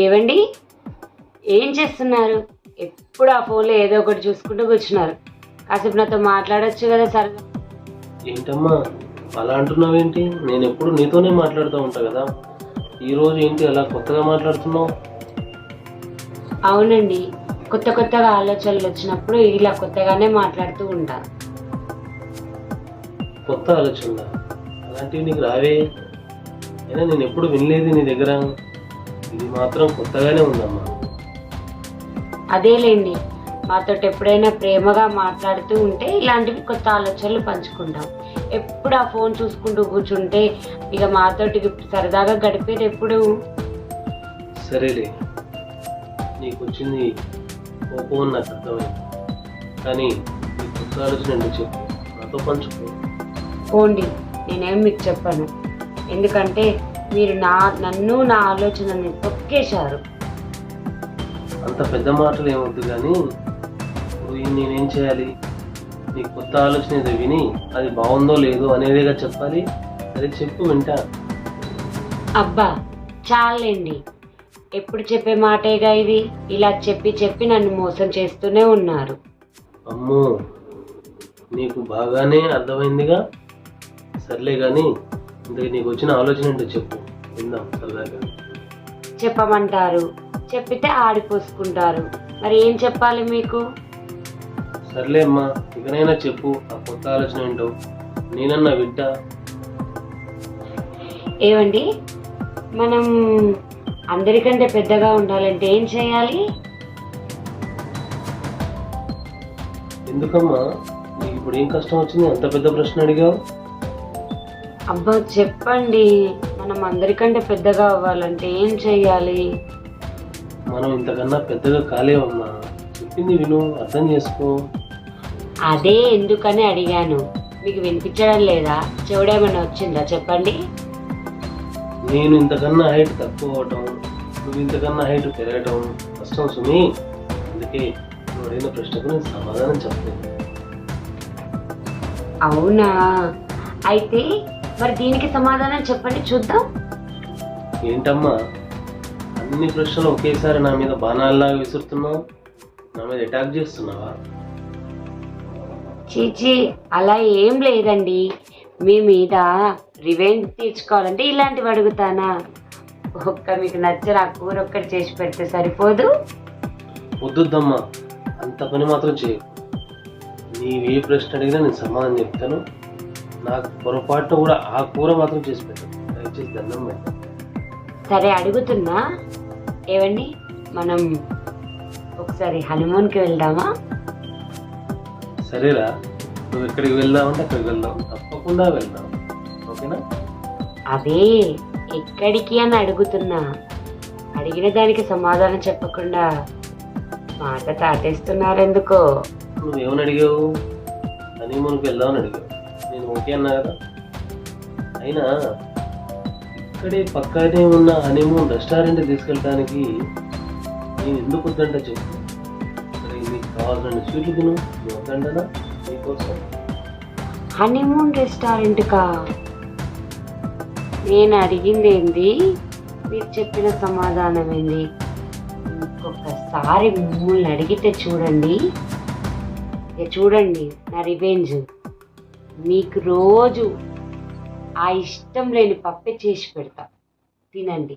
ఏవండి, ఏం చేస్తున్నారు? ఎప్పుడు ఆ ఫోన్లో ఏదో ఒకటి చూసుకుంటూ కూర్చున్నారు. కాసేపు నాతో మాట్లాడొచ్చు కదా సరదా. ఏంటమ్మా అలా అంటున్నావేంటి? నేను ఎప్పుడు నీతోనే మాట్లాడుతూ ఉంటా కదా. ఈరోజు ఏంటి అలా కొత్తగా మాట్లాడుతున్నావు? అవునండి, కొత్త కొత్తగా ఆలోచనలు వచ్చినప్పుడు ఇలా కొత్తగానే మాట్లాడుతూ ఉంటా. కొత్త ఆలోచన అలాంటివి నీకు రావే? అయినా నేను ఎప్పుడు వినలేదు నీ దగ్గర. ఇది మాత్రం కొత్తగానే ఉందమ్మా. అదేలేండి, మాతో ఎప్పుడైనా ప్రేమగా మాట్లాడుతూ ఉంటే ఇలాంటివి కొత్త ఆలోచనలు పంచుకుంటాం. ఎప్పుడు ఆ ఫోన్ చూసుకుంటూ కూర్చుంటే ఇక మాతోటి సరదాగా గడిపేది ఎప్పుడు? సరేలే, నీకు వచ్చింది కోపం అని నాకు అర్థమైంది. కానీ నీ కొత్త ఆలోచన ఏంటో చెప్పు, నాతో పంచుకో. పోండి, నేనేం మీకు చెప్పను. ఎందుకంటే మీరు నన్ను నా ఆలోచనని తొక్కేశారు. అంత పెద్ద మాటలు ఏమొద్దు కానీ ఇప్పుడు నేనేం చేయాలి? నీ కొత్త ఆలోచన ఏదో విని అది బాగుందో లేదో అనేదిగా చెప్పాలి. సరే చెప్పు, వింటా. అబ్బా చాలండి, ఎప్పుడు చెప్పే మాటేగా ఇది. ఇలా చెప్పి చెప్పి నన్ను మోసం చేస్తూనే ఉన్నారు. అమ్మో, నీకు బాగానే అర్థమైందిగా. సర్లే కానీ ఇంతకు నీకు వచ్చిన ఆలోచన ఏంటో చెప్పు, విందాం సరదాగా. చెప్పమంటారు, చెప్పితే ఆడిపోసుకుంటారు. మరి ఏం చెప్పాలి మీకు? సర్లే అమ్మా, ఇకనైనా చెప్పు ఆ కొత్త ఆలోచన ఏంటో, నేనన్నా వింటా. ఏవండి, మనం అందరికంటే పెద్దగా ఉండాలంటే ఏం చేయాలి? ఎందుకమ్మా నీకు ఇప్పుడు ఏం కష్టం వచ్చింది? అంత పెద్ద ప్రశ్న అడిగావు. అబ్బా చెప్పండి, మనం అందరికంటే పెద్దగా అవ్వాలంటే ఏం చెయ్యాలి? మనం ఇంతకన్నా పెద్దగా కాలేవమ్మా. చెప్పింది విను, అర్థం చేసుకో. అదే ఎందుకని అడిగాను. మీకు వినిపించడం లేదా? చెవుడేమైనా వచ్చిందా చెప్పండి. నేను ఇంతకన్నా హైట్ తక్కువ అవటం, నువ్వు ఇంతకన్నా హైట్ పెరగటం కష్టం సుమి. అందుకే నువ్వు అడిగిన ప్రశ్నకు నేను సమాధానం చెప్పలేదు. అవునా? అయితే మరి దీనికి సమాధానం చెప్పండి చూద్దాం. ఏంటమ్మా అన్ని ప్రశ్నలు ఒకేసారి నా మీద బాణాల్లాగా విసురుతున్నావు? నా మీద అటాక్ చేస్తున్నావా? చీచి, అలా ఏం లేదండి. మీ మీద రివెంజ్ తీర్చుకోవాలంటే ఇలాంటివి అడుగుతానా? మీకు నచ్చిన ఆ కూర ఒక్కటి చేసి పెడితే సరిపోదు? వద్దుద్దమ్మా, అంత పని మాత్రం చేయకు. నీవే ప్రశ్న అడిగినా నేను సమాధానం చెప్తాను. నాకు పొరపాటున కూడా ఆ కూర మాత్రం చేసి పెట్టాను. దయచేసి దండం పెట్టాను. సరే అడుగుతున్నా. ఏవండి, మనం ఒకసారి హనీమూన్కి వెళ్దామా? సరేరా, నువ్వు ఎక్కడికి వెళ్దామంటే అక్కడికి వెళ్దాం, తప్పకుండా వెళ్దాం. ఓకేనా? అదే ఎక్కడికి అని అడుగుతున్నా. అడిగిన దానికి సమాధానం చెప్పకుండా మాట తాటేస్తున్నారెందుకో. నువ్వేమని అడిగావు? హనీమూన్కి వెళ్దామని అడిగావు. నేను ఓకే అన్నా కదా. అయినా ఇక్కడే పక్కనే ఉన్న హనీమూన్ రెస్టారెంట్ తీసుకెళ్ళడానికి నేను ఎందుకు వద్దంట చెప్పు. సరే, నీకు కావాల్సిన స్వీట్లు తిను, నువ్వు వద్దంటనా నీకోసం? హనీమూన్ రెస్టారెంట్కా? నేను అడిగింది ఏంది, మీరు చెప్పిన సమాధానం ఏంది? ఇంకొకసారి మిమ్మల్ని అడిగితే చూడండి, చూడండి నా రివెంజ్. మీకు రోజు ఆ ఇష్టం లేని పప్పే చేసి పెడతా, తినండి.